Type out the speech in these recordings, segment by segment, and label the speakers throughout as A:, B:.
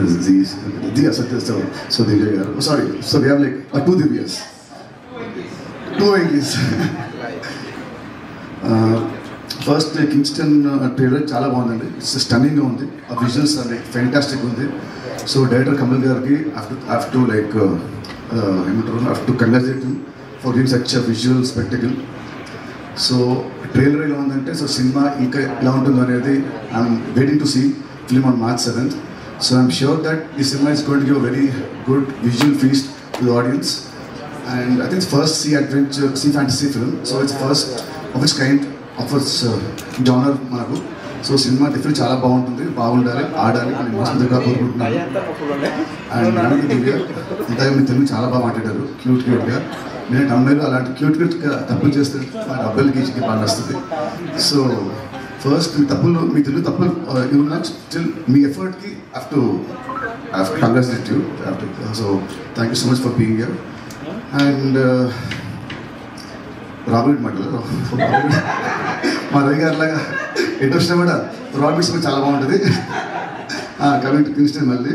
A: So Divya garu. Sorry, so we have like two Divyas. Two English. First Kingston trailer chala బాగుందండి. It's stunning గా ఉంది. ఆ visuals are like fantastic ఉంది. So director Kamal gariki I have to like I have to congratulate him for giving such a visual spectacle. So trailer ఎలా ఉందంటే so cinema ఇంకా ఎలా ఉంటుందో అనేది I'm waiting to see film on March 7th. So I'm sure that this cinema is going to give a very good visual feast to the audience. And I think it's first sea adventure, sea fantasy film. So it's first of its kind of its genre మనకు. So cinema definitely చాలా బాగుండాలి ఆడాలి అని మనస్ఫూర్తిగా కోరుకుంటున్నాను. And దివ్య ఇంతగా మీ తెలుగు చాలా బాగా మాట్లాడారు, క్యూట్గా. నేను అమ్మాయిలు అలాంటి క్యూట్గా తప్పులు చేస్తే మన అబ్బాయిలకి ఈజీకి బాగా వస్తుంది. సో ఫస్ట్ మీ తెలుగు తప్పులు ఉన్నా స్టిల్ మీ ఎఫర్ట్కి have to congratulate you. So thank you so much for being here. And Robert మాటలు మా రవి గారిలాగా ఎటు వచ్చినా కూడా రాబర్ట్స్ చాలా బాగుంటుంది. కమింగ్ టు కింగ్స్టన్ మళ్ళీ.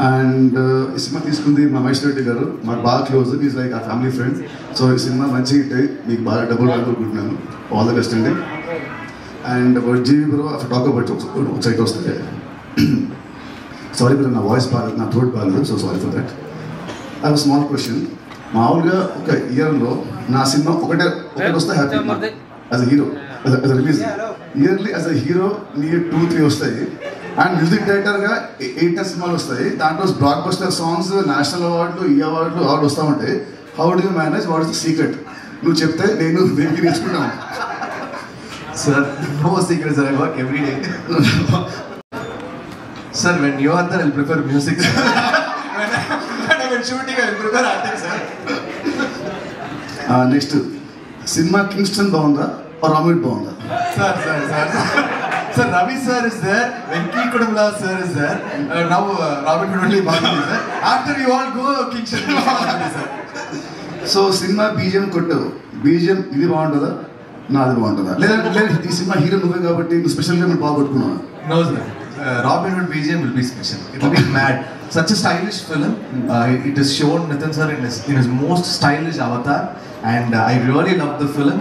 A: అండ్ ఈ సినిమా తీసుకుంది మా మహేష్ రెడ్డి గారు, మాకు బాగా close, is like a family friend. So ఈ సినిమా మంచి హిట్ అయ్యి మీకు బాగా డబ్బులు అనుకుంటున్నాను. ఆల్ ద బెస్ట్ అండి. And about GV bro talk about ఒక సైట్ వస్తుంది. సారీ బ్రో, నా వాయిస్ బాగాలేదు, నా థ్రోట్ బాగాలేదు, so sorry for that. I have small question. మామూలుగా ఒక ఇయర్లో నా సినిమా ఒకటే వస్తే happy as a hero, as a release yearly as a hero నీ 2-3 వస్తాయి. అండ్ మ్యూజిక్ డైరెక్టర్గా 8 సినిమాలు వస్తాయి. దాంట్లో బ్లాక్ బస్టర్ సాంగ్స్, నేషనల్ అవార్డులు, ఈ అవార్డులు వస్తూ ఉంటాయి. How do you manage? What is the secret? నువ్వు చెప్తే నేను దేనికి నేర్చుకున్నాను.
B: Sir, no secret, sir. I work every day. Sir, when you are there, I'll prefer music. when I'm shooting, I'll prefer acting, sir.
A: Next, cinema Kingston బాగుందా or Amit బాగుందా?
B: Sir, Ravi sir is there. Venki Kudumla sir is there. Now Robin Hood only Bhagwati sir. After you all go, Kingston Bhagwati sir.
A: So cinema BGM కొట్టావు, BGM ఇది బాగుంటుందా నాది బాగుంటుందా? లేదా ఈ cinema hero నువ్వే కాబట్టి నువ్వు స్పెషల్గా మీరు బాగా కొట్టుకున్నావా?
B: No sir. Robin Hood BGM will be special. It will be mad. Such a stylish film. It is shown Nitin sir in his most stylish avatar, and I really love the film.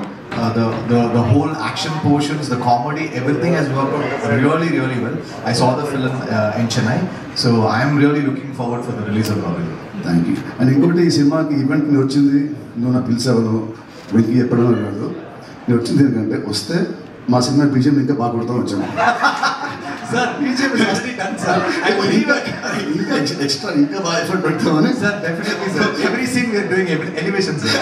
B: The whole action portions, the comedy, everything has worked out really well. I saw the film in Chennai, so I am really looking forward for the release of Robin Hood.
A: Thank you. And ఇంకొకటి ఈ సినిమాకి event మీరు వచ్చింది, నువ్వు నా పిలిచావు, వెంకి ఎప్పుడో కాదు, నేను వచ్చింది ఎందుకంటే వస్తే మా సినిమా బీజిఎం ఇంకా బాగా కొడతాం వచ్చాను.
B: Sir, BGM is already done, sir. I believe
A: ఇంకా ఎక్స్ట్రా ఇంకా బాగా ఎఫర్ట్ పెడతామని.
B: Sir, definitely, sir. Every scene we are doing elevation, sir.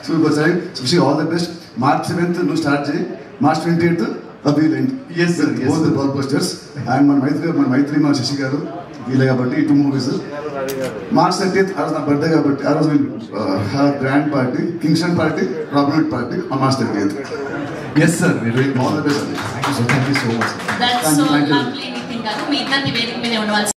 A: Super, sir. So, wish you all the best. March 7th, నువ్వు start చేయి. March 28th, అవి రెండు.
B: Yes, sir.
A: Both the blockbusters. And మన మైత్రి మా శశి గారు వీలే కాబట్టి 2 మూవీస్. March 30th, ఆ రోజు నా బర్త్డే కాబట్టి ఆ రోజు have grand party, Kingston party, robin hood party on March 30th.
B: Yes, sir. We're doing
A: all the best.
B: Thank you so much, sir.
C: That's so lovely, Nitin garu. మీ ఇద్దరిని వేదిక మీద ఉండవలసి